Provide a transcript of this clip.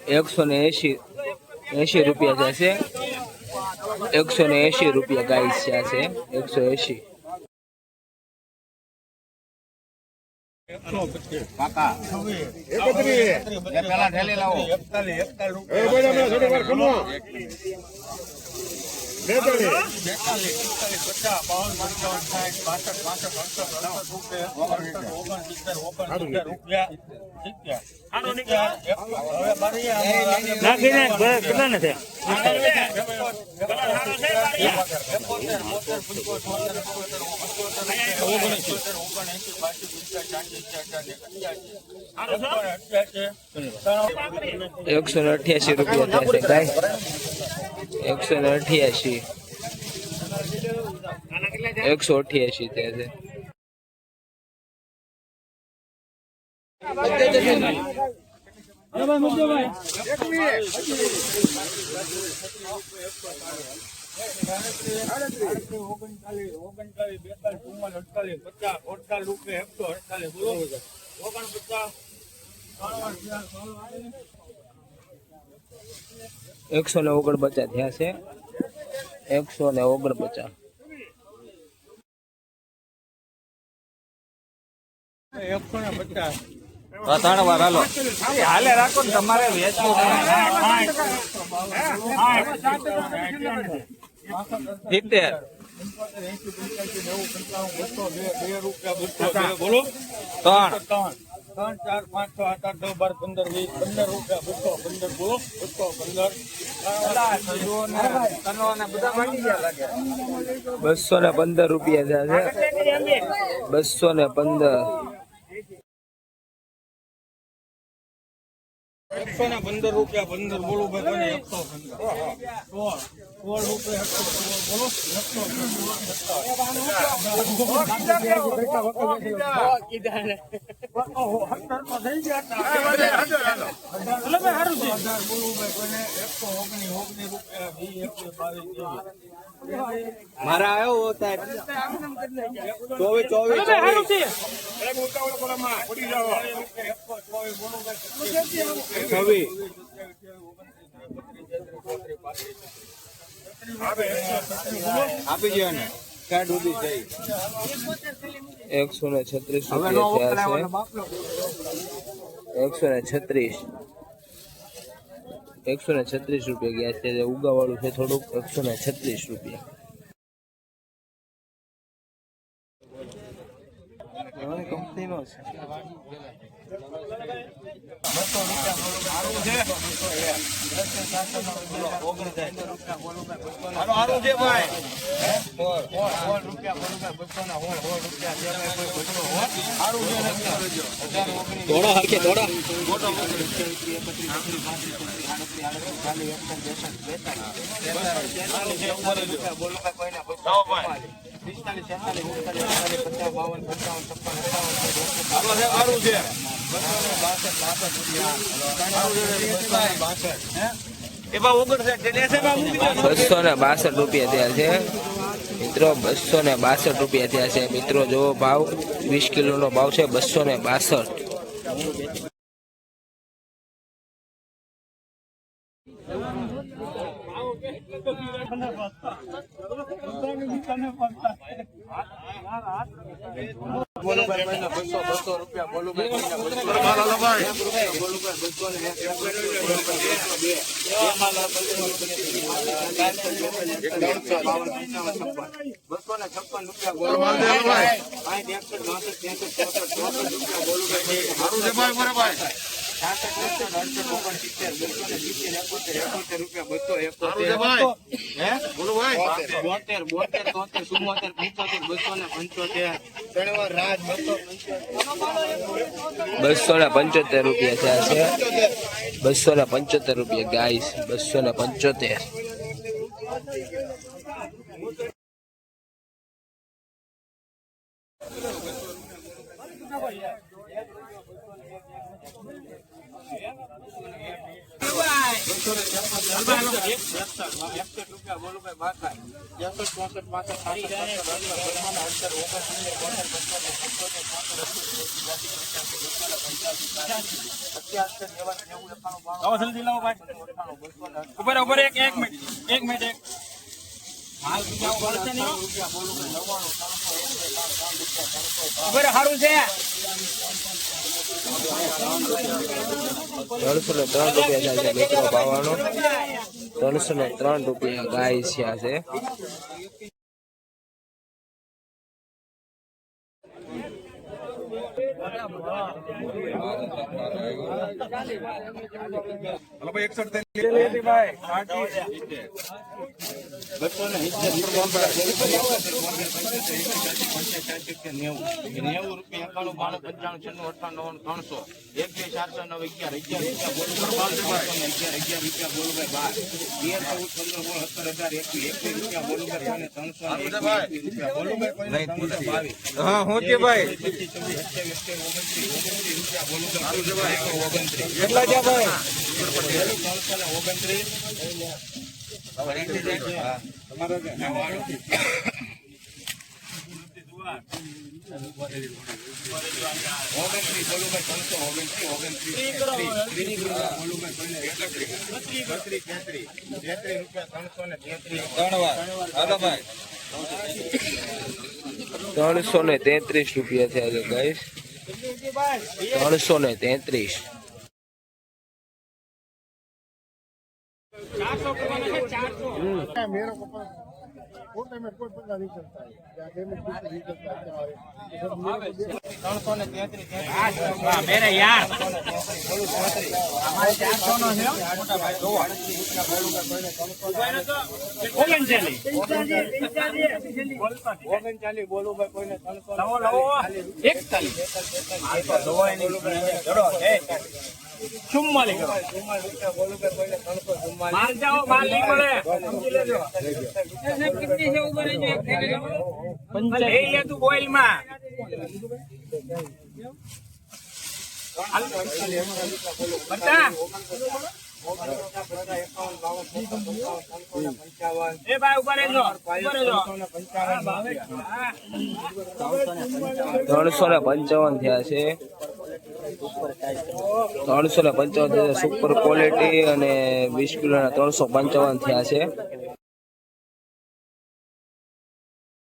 ₹180 રૂપિયા જશે। 180 રૂપિયા ગાઈસ છે 180। ₹188 રૂપિયા થશે ગાય। 188 188 થશે। ₹149 થયા છે। 149। 150 ત્રણ વાર હાલો હાલે રાખો ને તમારે વેચવું 70 બોલો 3 4 5 6 8 9 10 12 15 20 15 રૂપિયા 215 રૂપિયા છે। 215 115 રૂપિયા 15 બોલો ભાઈ 115 રૂપિયા બોલો 119 મારા આવ્યો સાહેબ 24 આપી ગયો ને કાર્ડ ઉભી થઈ 136 રૂપિયા થયા છે। 136 રૂપિયા ગયા છે। ઉગાવાળું છે થોડુંક 136 રૂપિયા। કંપનીનો છે ₹262 થયા છે મિત્રો। 262 રૂપિયા થયા છે મિત્રો। જો ભાવ 20 કિલોનો ભાવ છે 262। બોલો ભાઈ 200 રૂપિયા બોલો ભાઈ 256 રૂપિયા રૂપિયા થયા છે 275 રૂપિયા ગાઈસ 275 ઉપર એક મિનિટ સારું છે 303 રૂપિયા છે મિત્રો ભાવવાનો 303 રૂપિયા ગાઈસ છે હા હું કે ભાઈ કેટલા છે ભાઈ 333 રૂપિયા થયા છે ગાઈસ 333 मेरे यार माल जाओ माल नहीं पड़े कितनी से ऊपर है तू बोल में बता ए भाई ऊपर है जो 355 થયા છે 355 સુપર ક્વોલિટી અને 20 કિલોના 355 થયા છે